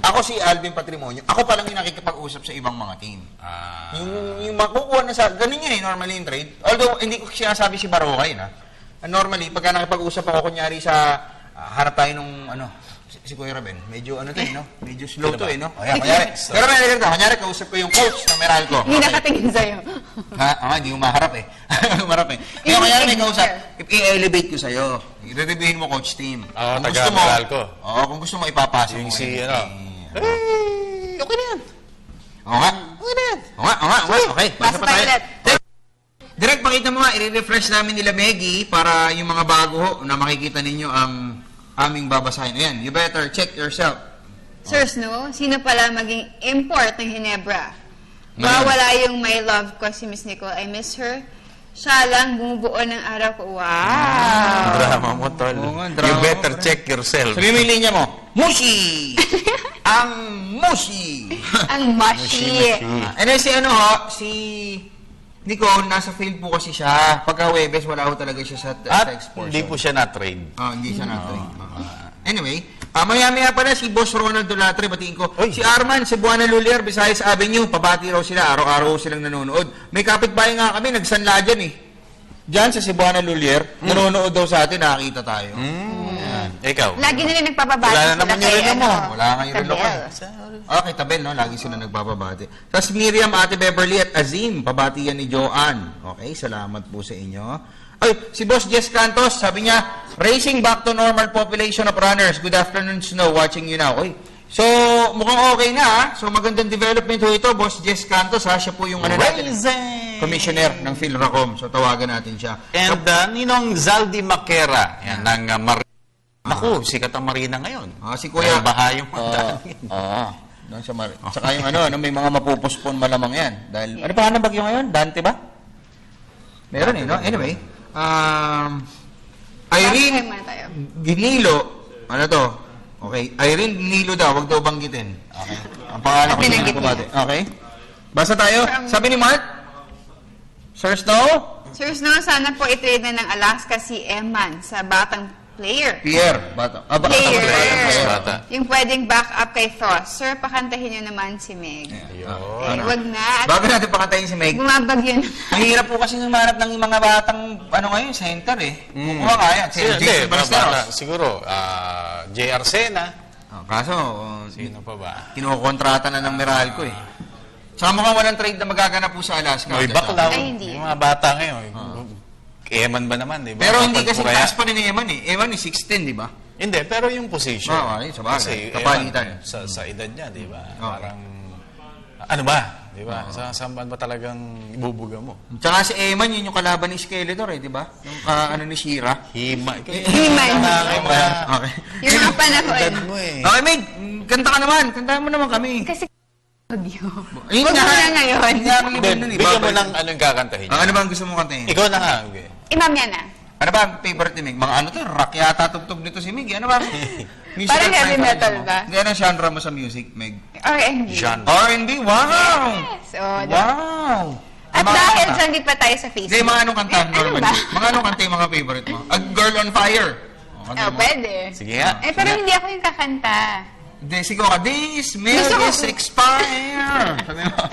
Ako si Alvin Patrimonio. Ako pa lang yung nakikipag-usap sa ibang mga team. Yung makukuha na sa... Ganun yun normally yung trade. Although, hindi ko sinasabi si Baroka yun normally, pagka nakipag-usap ako, kunyari sa harap tayo nung si Kuya Raben, medyo medyo slow to no? Kunyari, pero may kunyari, kausap ko yung coach ng Meralco. Hindi nakatingin sa'yo. Hindi umaharap umarap Kaya kunyari may kausap, i-elevate ko sa'yo. I-reviewin mo coach team. Kung gusto mo, kung gusto mo ipapasok mo. Yung si okay na yan. Oo nga. Okay, basta pa tayo. Direct, pakita mo nga, i-refresh namin nila Meggy para yung mga bago na makikita ninyo ang aming babasahin. Ayan, you better check yourself. Sir Snow, sino pala maging import ng Ginebra? Mawala yung my love ko si Miss Nicole. I miss her. Siya lang bumubuo ng araw ko. Wow! Drama mo, tol. You better check yourself. Sabi mo yung linya mo, Mushi! Ang Mushi! Ang Mushi! Si Nicole, nasa field po kasi siya. Pagka Webes, wala ko talaga siya sa export. Hindi po siya na-trade. Hindi siya na-trade. Anyway, maya-maya pala si Boss Ronald Dolatre, batiin ko. Si Arman, Cebuana Lulier, Visayas Avenue, pabati raw sila, araw-araw silang nanonood. May kapitbahay nga kami, nagsanla dyan Diyan sa Cebuana Lulier, nanonood daw sa atin, nakakita tayo. Ikaw? Lagi nila nagpapabati Wala na naman yung relo mo. Wala nga yung relo ko. Okay, Tabel, lagi sila nagbababati. Tapos Miriam, Ate Beverly at Azim, pabati yan ni Joanne. Okay, salamat po sa inyo. Ay, si Boss Jess Cantos, sabi niya, racing back to normal population of runners. Good afternoon, Snow, watching you now. Oy, so, mukhang okay na So, magandang development ho ito, Boss Jess Cantos Siya po yung commissioner ng PhilRacom. So, tawagan natin siya. And Ninong Zaldi Makera, yan, ng Naku, sikat ang Marina ngayon. Si Kuya. Baha yung Doon sa Saka yung may mga mapupuspon malamang yan. Dahil, ano pa ng bagyo ngayon? Dante ba? Meron no? Anyway, Irene Ginilo, Okay, Irene Ginilo daw, wag daw banggitin. Okay. Ang pangalan ko Binanggit niya. Okay. Basta tayo. Sabi ni Mark, Sir Snow? Sir Snow, sana po i-trade na ng Alaska si Eman sa batang player. Pierre. Bata. Bata. Yung pwedeng back up kay Frost. Sir, pakantahin niyo naman si Meg. Wag na. Bago natin pakantahin si Meg. Bumabagyo na. Mahirap po kasi humanap ng mga batang, ngayon, center Kukuha kaya. Jason Ballesteros. Siguro, JR Sena. Kaso, Sino pa ba? kinukontrata na ng Meralco Saka mukhang walang trade na magaganap po sa Alaska. May baklaw. Ay, hindi. Yung mga bata ngayon. Eman ba naman, di ba? Pero hindi kasi taas pa rin ni Eman Eman 6'10", di ba? Hindi, pero yung position. Sabagay. Kapalitan. Sa edad niya, di ba? Parang, ano ba? Di ba? Saan ba talagang ibubuga mo? Tsaka si Eman, yun yung kalaban ni Skeletor di ba? Yung ni Shira. Himan. Okay. Yung mga panahon. Okay, Meg, kanta ka naman. Kantahan mo naman kami. Kasi bagyo. Yun Wag mo na ngayon. Bigyan mo ng anong kakantahin. Ano ba ang gusto mong kantahin? Ikaw na nga. Imam yan na. Ano ba ang favorite ni Meg? Mga rock yata tugtog nito si Meg. Ano ba? Parang heavy metal ba? Hindi, anong genre mo sa music, Meg? R&B. R&B? Wow! Yes. Wow! At dahil dyan, di pa tayo sa Facebook. Hindi, mga anong kanta normally? Mga anong kanta yung mga favorite mo? A Girl on Fire. Pwede. Sige nga. Pero hindi ako yung kakanta. Hindi, siguro ka, this milk is expire. Sabi mo.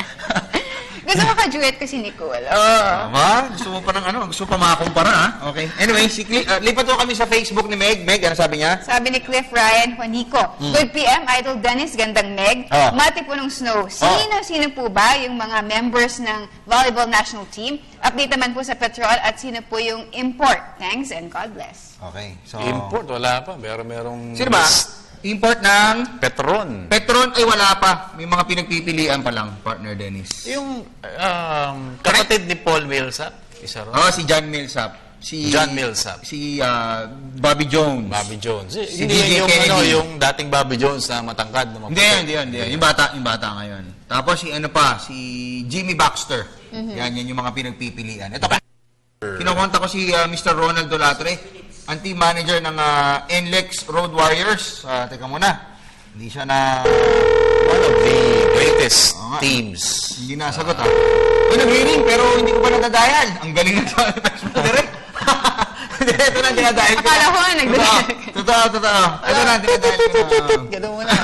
Gusto ko ka-duet ko si Nicole. Gusto mo pa ng gusto pa makakumpara, Okay. Anyway, lipat ko kami sa Facebook ni Meg. Meg, ano sabi niya? Sabi ni Cliff Ryan Juanico. Good PM, Idol Dennis, gandang Meg. Mati po ng Snow. Sino po ba yung mga members ng Volleyball National Team? Update naman po sa Petrol at sino po yung import. Thanks and God bless. Okay. So, Import, wala pa. Merong sino ba? Import ng Petron. Petron ay wala pa. May mga pinagpipilian pa lang, partner Dennis. Yung kapatid ni Paul Millsap, isa ron. Oh, si John Millsap. Si John Millsap. Si Bobby Jones. Bobby Jones. Si Hindi DJ yung Kennedy. yung dating Bobby Jones na matangkad na Hindi yan. Yung bata ngayon. Tapos si Jimmy Baxter. Yan yung mga pinagpipilian. Ito pa. Kinakonta ko si Mr. Ronald Dolatre, ang team manager ng NLEX Road Warriors. Teka muna. Hindi siya na... one of the greatest teams. Hindi nasagot nag-ring pero hindi ko pa nadadayan. Ang galing na sa direct. Ito na dinadayan ko. Akala ko nagdadaan. Totoo. Ito na dinadayan ko na. Ganun mo na.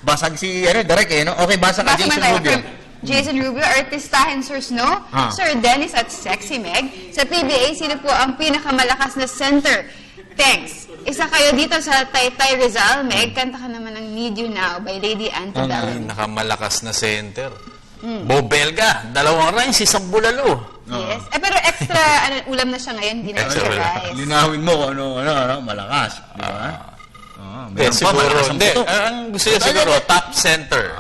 Basag si direct no? Okay, basag ka Jason Rubio. Jason Rubio, artistahin Sir Snow, Sir Dennis at Sexy Meg. Sa PBA, sino po ang pinakamalakas na center? Thanks. Isa kayo dito sa Taytay Rizal. Meg, kanta ka naman ng Need You Now by Lady Antebellum. Ang nakamalakas na center. Bob Belga, 2 runs, isang bulalo. Yes. Pero extra ulam na siya ngayon, hindi na Extra siya ulam. rice. Linawin mo kung ano, malakas. Di ba? Siguro, hindi. Ang gusto niya siguro, top center.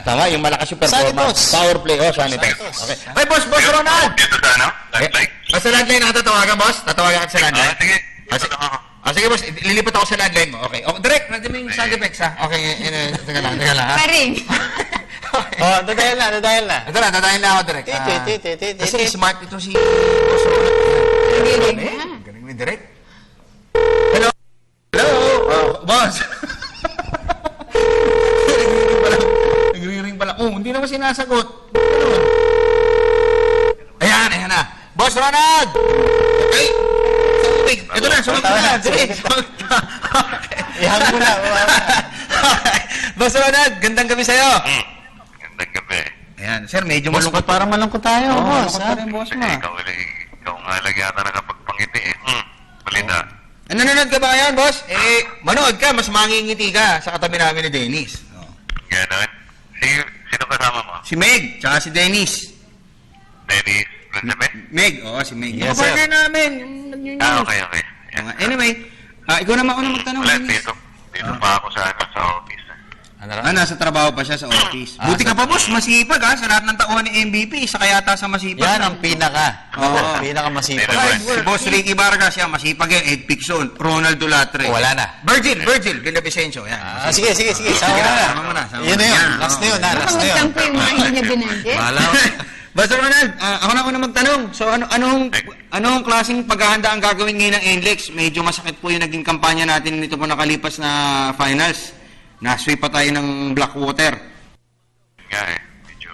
Tama, yung malakas yung performance. Santos. Power play, Santos. Okay. Ay, boss Ronald! Dito sa ano? Landline? Sa landline na tatawagan, boss? Tatawagan ka sa landline? Sige. Sige, boss. Lilipat ako sa landline mo. Okay. Direct, nandiyan mo yung sound effects, ha? Okay, teka lang, ha? Paring. Dadayan na. Ito na, tatayin na ako direct. Kasi smart ito si boss Ronald. Galing mo direct. Hello? Boss! Nagre-ring pala. Hindi naman sinasagot. Ayan na. Boss Ronald! Ay! Ito na, sumunod na. Sige. Ihang mo na. Boss Ronald, gandang gabi sa'yo. Gandang gabi. Ayan, sir, medyo Boss, malungkot. parang malungkot tayo, boss. Malungkot pa rin, boss mo. Ikaw nga lang yata nakapagpangiti eh. Balita. Nanonood ka ba ngayon, boss? Manood ka, mas mangingiti ka sa katabi namin ni Dennis. Ganon. Sino kasama mo? Si Meg, tsaka si Dennis. Dennis Benjamin? Meg, si Meg. Yes, Yung partner namin. Okay. Anyway, ikaw naman ako na magtanong. Wala, Dennis. dito pa ako sa office. Nasa trabaho pa siya sa office. Buti ka pa, boss. Masipag, sa lahat ng tauhan ni MVP. Isa kaya sa masipag. Yan ang pinaka. Pinaka masipag. Si Boss Ricky Vargas, yan. Masipag yan. Ed Picson. Ronald Dolatre. Wala na. Virgil Villavicencio. Yan. Sige. Sama mo na. Yun na yun. Last na yun. Magtampo yung mga hindi niya binanggit. Basta Ronald, ako na una magtanong. So anong klaseng paghahanda ang gagawin ngayon ng NLEX? Medyo masakit po yung naging kampanya natin nito po nakalipas na finals. Na-sweep pa tayo ng Blackwater. Nga medyo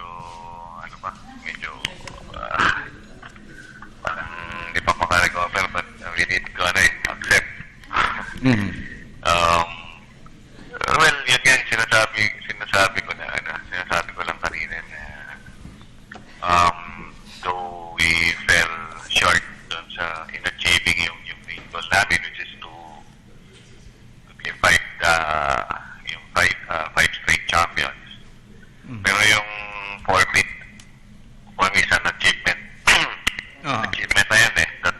parang hindi pa makarecover but we need to accept. Well, yun nga sinasabi ko lang kanina na though we fell short dun in achieving yung main goal namin, which is to fight five straight champions. Pero yung format is an achievement. Achievement na yan that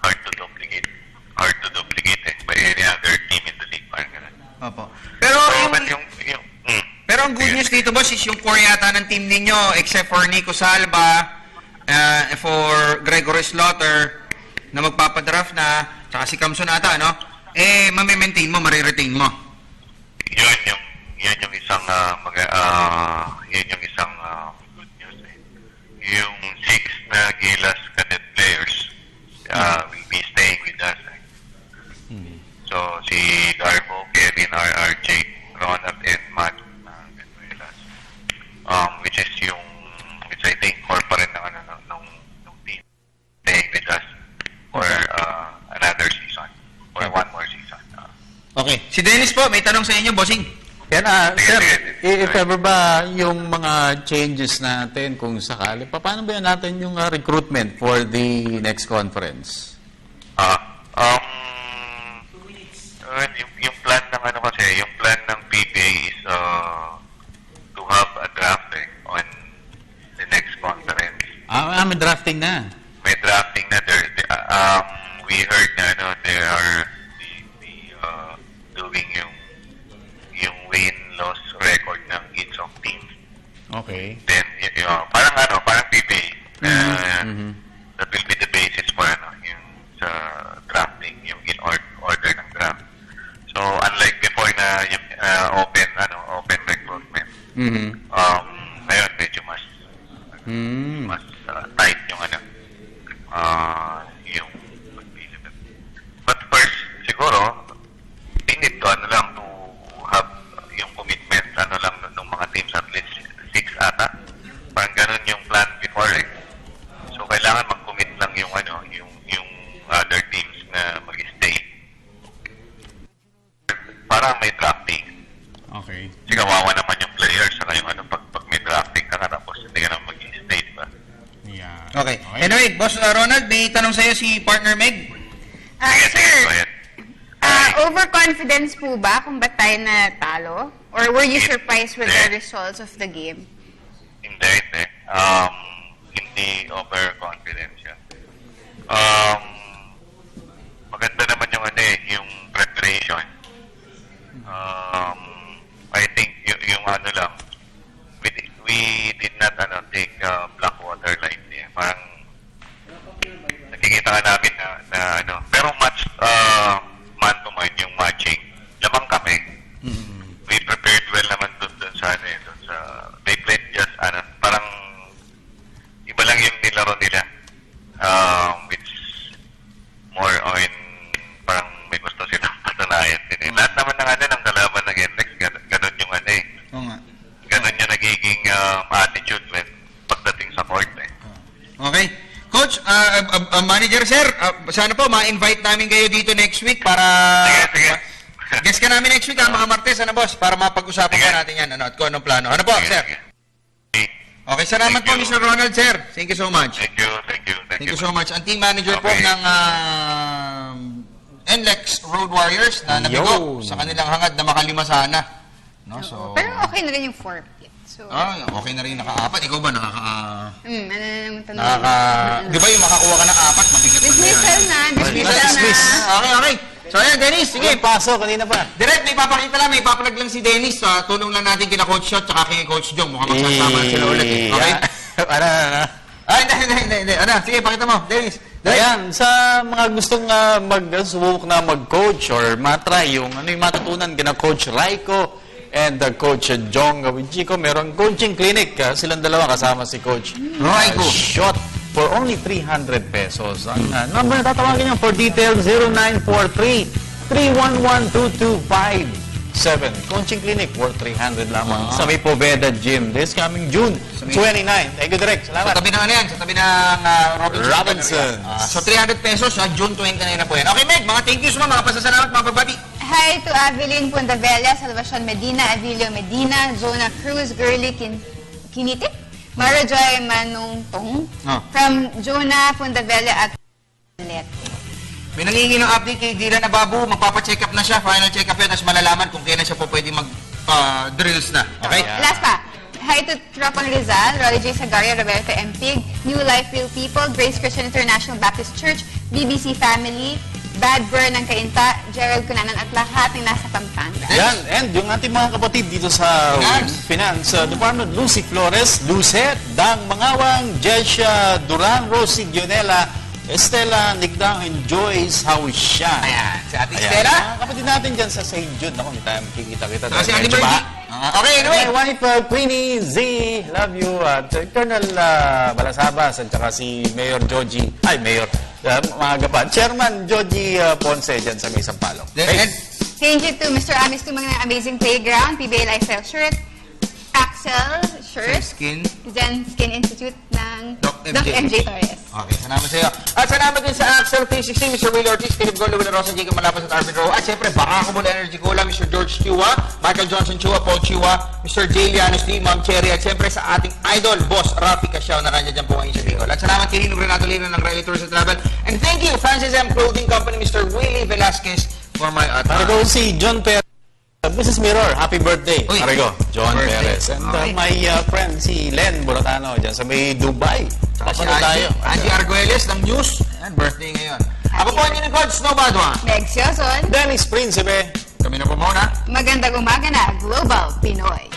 hard to duplicate by any other team in the league. Parang ganun. Opo. Pero ang good news dito, boss, is yung core yata ng team ninyo, except for Nico Salva, for Gregory Slaughter, na magpapadraft na, tsaka si Kamson ata, mame-maintain mo, mariretain mo. Yan yung isang good news eh. Yung 6 na Gilas cadet players will be staying with us. So si Darbo, Kevin, RJ, Ronald, and Matt Venezuelas, which I think core pa rin ng team staying with us for another season or one more season. Okay. Si Dennis po, may tanong sa inyo, bossing. Yan sir, if ever ba yung mga changes natin kung sakali, paano ba natin yung recruitment for the next conference? Yung plan ng PBA is to have a drafting on the next conference. May drafting na. May drafting na. We heard na there are Okay. Then, parang PBA. That will be the basis for yung sa drafting, yung in order ng draft. So, unlike before na yung open recruitment, ngayon medyo mas tight yung yung but first, siguro, they need to have yung commitment, ng mga teams at least 6 ata. Parang ganun yung plan before eh. So, kailangan mag-commit lang yung other teams na mag-stay. Parang may drafting. Okay. Kasi kawawa naman yung players saka yung pag may drafting ka tapos hindi ka naman mag-stay, diba? Yeah. Okay. Anyway, Boss Ronald, may tanong sa'yo si partner Meg. Sir, overconfidence po ba kung ba't tayo natalo? Or were you surprised with the results of the game? Hindi. Hindi overconfident siya. Maganda naman yung preparation. I think yung lang, we did not take Blackwater lightly. Parang nakikita ka namin na pero match man to man yung matching. Lamang kami. We prepared well naman dun sa they played just parang iba lang yung nilaro nila. It's more on parang may gusto silang patunayan din. Lahat naman ng kalaban ng NLEX, ganun yung Oo nga. ganun yung nagiging attitude when pagdating sa court eh. Okay. Coach, manager sir, sana po ma-invite namin kayo dito next week para guest ka namin next week mga Martes, boss, para mapag-usapan pa natin yan at kung anong plano. Ano po, sir? Okay, salamat po Mr. Ronald, sir. Thank you so much. Thank you. Thank you so much. Ang team manager po ng NLEX Road Warriors na nabigo sa kanilang hangad na makalima sana. No, so Pero okay na rin yung 4. So, okay na rin naka-apat. Ikaw ba ano naman tanong? Di ba yung makakuha ka ng 4, mabigat Dismissal na. Okay. So ayan, Dennis, sige. Paso, kanina pa. Direct, may papakita lang, may papalag lang si Dennis. Tulong lang natin kina Coach Shot tsaka kay Coach Jong. Mukhang magsasama na sila ulit. Okay? Hindi. Sige, pakita mo, Dennis. Ayan, sa mga gustong sububok na mag-coach or matry yung yung matutunan kina Coach Raiko and Coach Jong Gawichiko, meron coaching clinic. Silang dalawa kasama si Coach Raiko. Shot for only 300 pesos. Ang number na tatawagin niyo for details, 0943-311-2257. Coaching clinic for 300 lamang sa may Poveda Gym this coming June 29. Thank you, Direk. Salamat. Sa tabi ng yan? Sa tabi ng Robinson. So 300 pesos, June 29 na po yan. Okay, Meg, mga thank yous mga pasasalamat, mga pagbati. Hi to Avelin Puntavella, Salvacion Medina, Avilio Medina, Zona Cruz, Girly Kinitik, Mara Joy Manungtong, from Jonah Puntavella at Net. May nangingi ng update kay Dylan Ababu, magpapacheck up na siya, final check up yun, tapos malalaman kung kailan siya po pwede mag-drills na. Okay? Last pa. Hi to Tropang Rizal, Rolly J. Sagaria, Roberto M. Pig, New Life Real People, Grace Christian International Baptist Church, BBC Family, Bad Burn ng Kainta, Gerald Cunanan at lahat ng nasa Pampanga. Yan, and yung ating mga kapatid dito sa Finance Department, Lucy Flores, Lucet, Dang Mangawang, Jessia Duran, Rosie Gionela, Estela Nigdang, and Joyce Hausya. Ayan, si Ate Estela. Mga kapatid natin dyan sa St. Jude. Naku, may tayo makikita-kita. Kasi Ate Birdie. Okay, anyway. My wife, Queenie Z, love you. At Colonel Balasabas, at saka si Mayor Joji, maaga pa, Chairman Joji Ponce dyan sa may Sampaloc. Thank you to Mr. Amis to mga amazing playground, PBA Lifestyle Shirt, Axel Shirt, Zen Skin Institute ng Doc MJ Torres. Okay, salamat sa iyo. At salamat din sa Axel 360, Mr. Will Ortiz, Philip Golo, Willa Rosa, Jacob Malapas at Arvin Rowe. At siyempre, Barakabul Energy Cola, Mr. George Chua, Michael Johnson Chua, Paul Chua, Mr. J. Lianos Lee, Ma'am Cherry. At siyempre sa ating idol, Boss Rafi Casciao na nandiyan po ngayon sa Bicol. At salamat kay Lino Renato Lino ng Rally Tours and Travel. And thank you, Francis M. Clothing Company, Mr. Willie Velasquez, for my Marigo si John Perez. Mrs. Mirror, happy birthday. Marigo, John Perez. And my friend si Len Buratano dyan sa may Dubai. Si Angie Arguelles ng News. Ayan, birthday ngayon. Ako po ang inyong coach, Snow Badwa. Meg Sioson. Dennis Principe. Kami na po muna. Magandang umaga na, Global Pinoy.